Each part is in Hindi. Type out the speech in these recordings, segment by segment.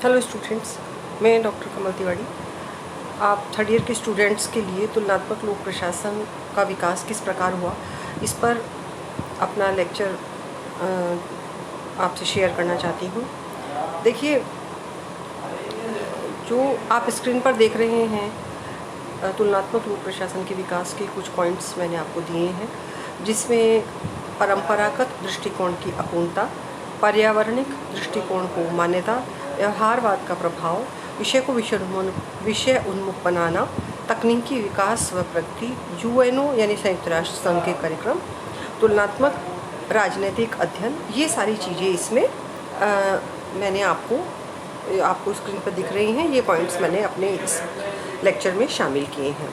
हेलो स्टूडेंट्स, मैं डॉक्टर कमल तिवारी। आप थर्ड ईयर के स्टूडेंट्स के लिए तुलनात्मक लोक प्रशासन का विकास किस प्रकार हुआ, इस पर अपना लेक्चर आपसे शेयर करना चाहती हूँ। देखिए, जो आप स्क्रीन पर देख रहे हैं तुलनात्मक लोक प्रशासन के विकास के कुछ पॉइंट्स मैंने आपको दिए हैं, जिसमें परंपरागत दृष्टिकोण की अपूर्णता, पर्यावरणिक दृष्टिकोण को मान्यता, व्यवहारवाद का प्रभाव, विषय को विषय उन्मुख बनाना, तकनीकी विकास व प्रगति, यूएनओ यानी संयुक्त राष्ट्र संघ के कार्यक्रम, तुलनात्मक राजनीतिक अध्ययन, ये सारी चीज़ें इसमें मैंने आपको स्क्रीन पर दिख रही हैं। ये पॉइंट्स मैंने अपने इस लेक्चर में शामिल किए हैं।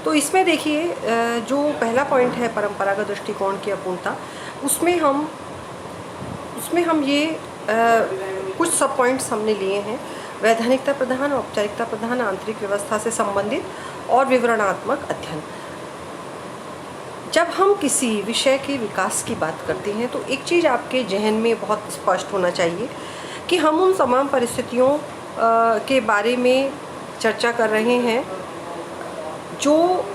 तो इसमें देखिए, जो पहला पॉइंट है परंपरागत दृष्टिकोण की अपूर्णता, उसमें हम ये कुछ सब पॉइंट्स हमने लिए हैं। वैधानिकता प्रधान, औपचारिकता प्रधान, आंतरिक व्यवस्था से संबंधित और विवरणात्मक अध्ययन। जब हम किसी विषय के विकास की बात करते हैं तो एक चीज़ आपके जहन में बहुत स्पष्ट होना चाहिए कि हम उन तमाम परिस्थितियों के बारे में चर्चा कर रहे हैं जो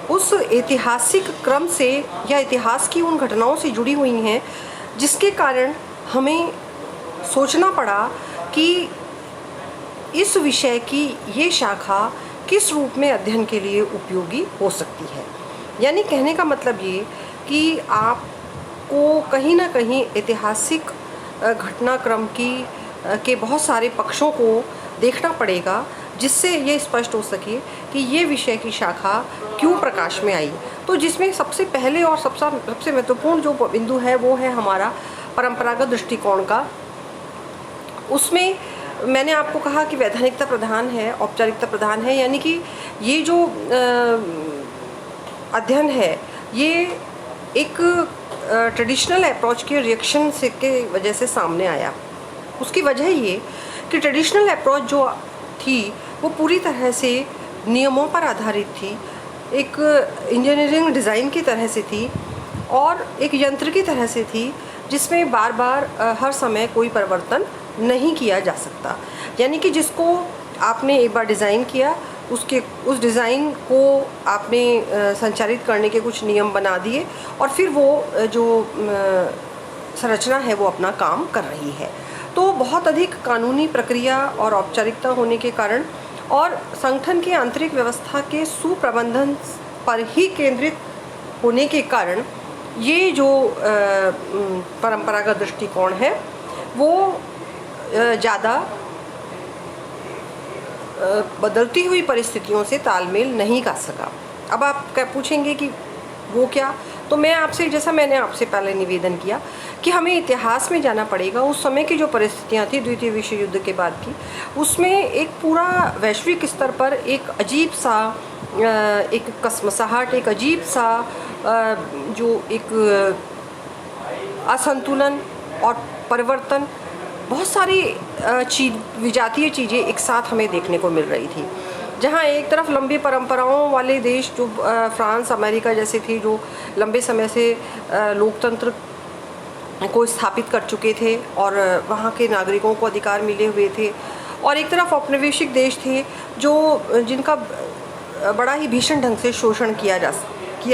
उस ऐतिहासिक क्रम से या इतिहास की उन घटनाओं से जुड़ी हुई हैं जिसके कारण हमें सोचना पड़ा कि इस विषय की ये शाखा किस रूप में अध्ययन के लिए उपयोगी हो सकती है। यानी कहने का मतलब ये कि आपको कहीं ना कहीं ऐतिहासिक घटनाक्रम के बहुत सारे पक्षों को देखना पड़ेगा, जिससे ये स्पष्ट हो सके कि ये विषय की शाखा क्यों प्रकाश में आई। तो जिसमें सबसे पहले और सबसे महत्वपूर्ण जो बिंदु है वो है हमारा परंपरागत दृष्टिकोण का। उसमें मैंने आपको कहा कि वैधानिकता प्रधान है, औपचारिकता प्रधान है, यानी कि ये जो अध्ययन है ये एक ट्रेडिशनल अप्रोच के रिएक्शन से के वजह से सामने आया। उसकी वजह ये कि ट्रेडिशनल अप्रोच जो थी वो पूरी तरह से नियमों पर आधारित थी, एक इंजीनियरिंग डिज़ाइन की तरह से थी और एक यंत्र की तरह से थी, जिसमें बार बार हर समय कोई परिवर्तन नहीं किया जा सकता। यानी कि जिसको आपने एक बार डिज़ाइन किया, उस डिज़ाइन को आपने संचालित करने के कुछ नियम बना दिए और फिर वो जो संरचना है वो अपना काम कर रही है। तो बहुत अधिक कानूनी प्रक्रिया और औपचारिकता होने के कारण और संगठन की आंतरिक व्यवस्था के सुप्रबंधन पर ही केंद्रित होने के कारण ये जो परंपरागत दृष्टिकोण है वो ज़्यादा बदलती हुई परिस्थितियों से तालमेल नहीं कर सका। अब आप क्या पूछेंगे कि वो क्या, तो मैं आपसे, जैसा मैंने आपसे पहले निवेदन किया कि हमें इतिहास में जाना पड़ेगा। उस समय की जो परिस्थितियाँ थी द्वितीय विश्व युद्ध के बाद की, उसमें एक पूरा वैश्विक स्तर पर एक अजीब सा एक कसमसाहट, एक अजीब सा जो एक असंतुलन और परिवर्तन, बहुत सारी विजातीय चीज़ें एक साथ हमें देखने को मिल रही थी। जहाँ एक तरफ लंबी परंपराओं वाले देश जो फ्रांस, अमेरिका जैसे थे, जो लंबे समय से लोकतंत्र को स्थापित कर चुके थे और वहाँ के नागरिकों को अधिकार मिले हुए थे, और एक तरफ औपनिवेशिक देश थे जिनका बड़ा ही भीषण ढंग से शोषण किया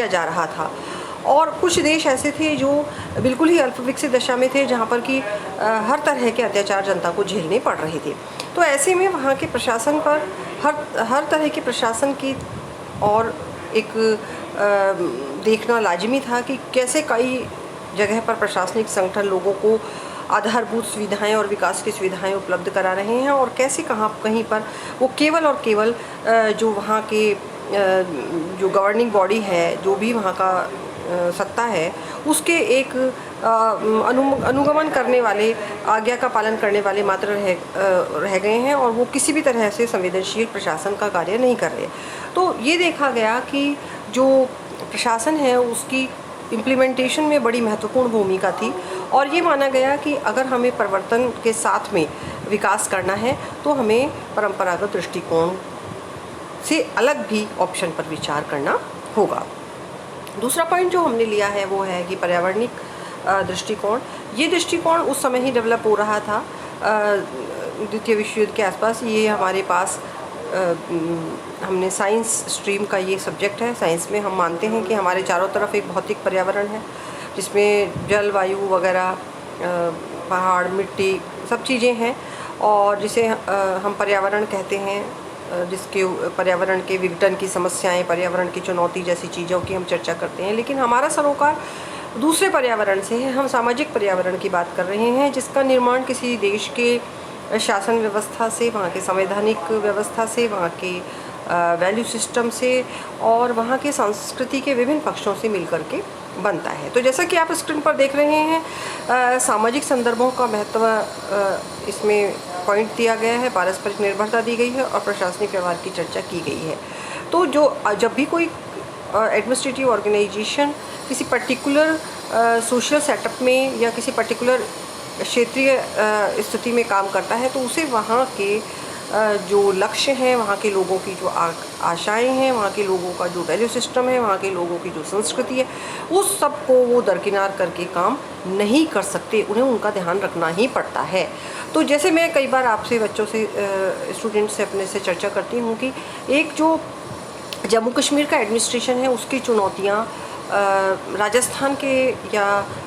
जा रहा था, और कुछ देश ऐसे थे जो बिल्कुल ही अल्पविकसित दशा में थे, जहाँ पर कि हर तरह के अत्याचार जनता को झेलने पड़ रहे थे। तो ऐसे में वहाँ के प्रशासन पर हर तरह के प्रशासन की और एक देखना लाजिमी था कि कैसे कई जगह पर प्रशासनिक संगठन लोगों को आधारभूत सुविधाएं और विकास की सुविधाएं उपलब्ध करा रहे हैं, और कैसे कहीं पर वो केवल और केवल जो वहाँ के जो गवर्निंग बॉडी है, जो भी वहाँ का सत्ता है, उसके एक अनुगमन करने वाले, आज्ञा का पालन करने वाले मात्र रह गए हैं, और वो किसी भी तरह से संवेदनशील प्रशासन का कार्य नहीं कर रहे। तो ये देखा गया कि जो प्रशासन है उसकी इम्प्लीमेंटेशन में बड़ी महत्वपूर्ण भूमिका थी, और ये माना गया कि अगर हमें परिवर्तन के साथ में विकास करना है तो हमें परंपरागत दृष्टिकोण से अलग भी ऑप्शन पर विचार करना होगा। दूसरा पॉइंट जो हमने लिया है वो है कि पर्यावरणिक दृष्टिकोण। ये दृष्टिकोण उस समय ही डेवलप हो रहा था द्वितीय विश्व युद्ध के आसपास ये हमारे पास हमने साइंस स्ट्रीम का ये सब्जेक्ट है। साइंस में हम मानते हैं कि हमारे चारों तरफ एक भौतिक पर्यावरण है जिसमें जल, वायु वगैरह, पहाड़, मिट्टी, सब चीज़ें हैं, और जिसे हम पर्यावरण कहते हैं, जिसके पर्यावरण के विघटन की समस्याएं, पर्यावरण की चुनौती जैसी चीज़ों की हम चर्चा करते हैं। लेकिन हमारा सरोकार दूसरे पर्यावरण से है। हम सामाजिक पर्यावरण की बात कर रहे हैं, जिसका निर्माण किसी देश के शासन व्यवस्था से, वहाँ के संवैधानिक व्यवस्था से, वहाँ के वैल्यू सिस्टम से और वहाँ के संस्कृति के विभिन्न पक्षों से मिलकर के बनता है। तो जैसा कि आप स्क्रीन पर देख रहे हैं, सामाजिक संदर्भों का महत्व इसमें पॉइंट दिया गया है, पारस्परिक निर्भरता दी गई है और प्रशासनिक व्यवहार की चर्चा की गई है। तो जब भी कोई एडमिनिस्ट्रेटिव ऑर्गेनाइजेशन किसी पर्टिकुलर सोशल सेटअप में या किसी पर्टिकुलर क्षेत्रीय स्थिति में काम करता है, तो उसे वहाँ के जो लक्ष्य हैं, वहाँ के लोगों की जो आशाएं हैं, वहाँ के लोगों का जो वैल्यू सिस्टम है, वहाँ के लोगों की जो संस्कृति है, उस सब को वो दरकिनार करके काम नहीं कर सकते। उन्हें उनका ध्यान रखना ही पड़ता है। तो जैसे मैं कई बार आपसे, बच्चों से, स्टूडेंट से, अपने से चर्चा करती हूँ कि एक जो जम्मू कश्मीर का एडमिनिस्ट्रेशन है, उसकी चुनौतियाँ राजस्थान के या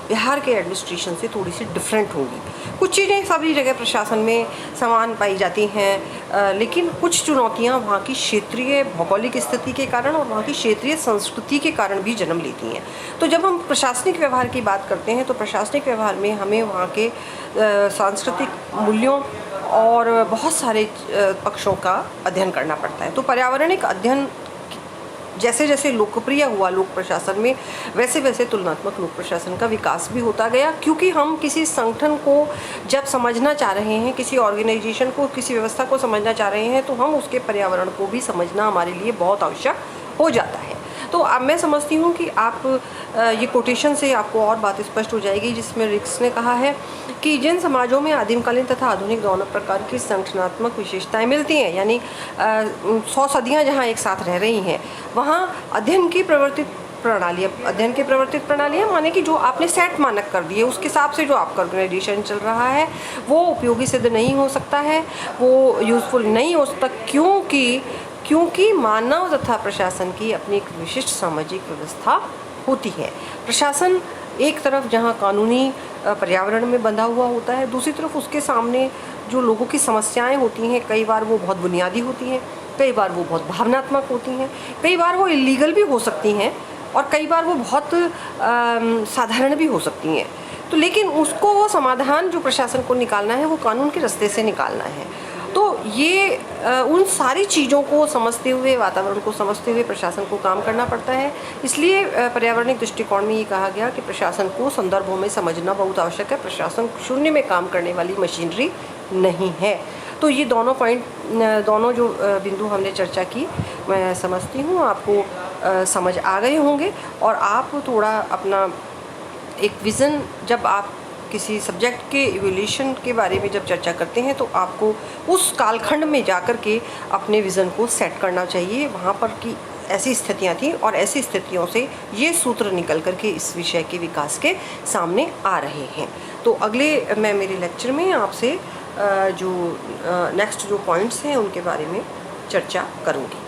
बिहार के एडमिनिस्ट्रेशन से थोड़ी सी डिफरेंट होंगी। कुछ चीज़ें सभी जगह प्रशासन में समान पाई जाती हैं, लेकिन कुछ चुनौतियां वहाँ की क्षेत्रीय भौगोलिक स्थिति के कारण और वहाँ की क्षेत्रीय संस्कृति के कारण भी जन्म लेती हैं। तो जब हम प्रशासनिक व्यवहार की बात करते हैं, तो प्रशासनिक व्यवहार में हमें वहाँ के सांस्कृतिक मूल्यों और बहुत सारे पक्षों का अध्ययन करना पड़ता है। तो पर्यावरणिक अध्ययन जैसे जैसे लोकप्रिय हुआ लोक प्रशासन में, वैसे वैसे तुलनात्मक लोक प्रशासन का विकास भी होता गया, क्योंकि हम किसी संगठन को जब समझना चाह रहे हैं, किसी ऑर्गेनाइजेशन को, किसी व्यवस्था को समझना चाह रहे हैं, तो हम उसके पर्यावरण को भी समझना हमारे लिए बहुत आवश्यक हो जाता है। तो अब मैं समझती हूँ कि आप ये कोटेशन से आपको और बात स्पष्ट हो जाएगी, जिसमें रिक्स ने कहा है कि जिन समाजों में आदिमकालीन तथा आधुनिक दोनों प्रकार की संगठनात्मक विशेषताएं मिलती हैं, यानी 100 सदियाँ जहाँ एक साथ रह रही हैं, वहाँ अध्ययन की प्रवर्तित प्रणालियाँ माने कि जो आपने सेट मानक कर दिए, उसके हिसाब से जो आपका ऑर्गेनाइजेशन चल रहा है, वो उपयोगी सिद्ध नहीं हो सकता है, वो यूज़फुल नहीं हो सकता, क्योंकि मानव तथा प्रशासन की अपनी एक विशिष्ट सामाजिक व्यवस्था होती है। प्रशासन एक तरफ जहाँ कानूनी पर्यावरण में बंधा हुआ होता है, दूसरी तरफ उसके सामने जो लोगों की समस्याएं होती हैं, कई बार वो बहुत बुनियादी होती हैं, कई बार वो बहुत भावनात्मक होती हैं, कई बार वो इलीगल भी हो सकती हैं और कई बार वो बहुत साधारण भी हो सकती हैं। तो लेकिन उसको वो समाधान जो प्रशासन को निकालना है, वो कानून के रास्ते से निकालना है। तो ये उन सारी चीज़ों को समझते हुए, वातावरण को समझते हुए प्रशासन को काम करना पड़ता है। इसलिए पर्यावरणिक दृष्टिकोण में ये कहा गया कि प्रशासन को संदर्भों में समझना बहुत आवश्यक है। प्रशासन शून्य में काम करने वाली मशीनरी नहीं है। तो ये दोनों पॉइंट, दोनों जो बिंदु हमने चर्चा की, मैं समझती हूँ आपको समझ आ गए होंगे, और आप थोड़ा अपना एक विज़न, जब आप किसी सब्जेक्ट के इवोल्यूशन के बारे में जब चर्चा करते हैं, तो आपको उस कालखंड में जाकर के अपने विज़न को सेट करना चाहिए। वहाँ पर की ऐसी स्थितियाँ थीं और ऐसी स्थितियों से ये सूत्र निकल कर के इस विषय के विकास के सामने आ रहे हैं। तो अगले मैं मेरे लेक्चर में आपसे जो नेक्स्ट जो पॉइंट्स हैं उनके बारे में चर्चा करूँगी।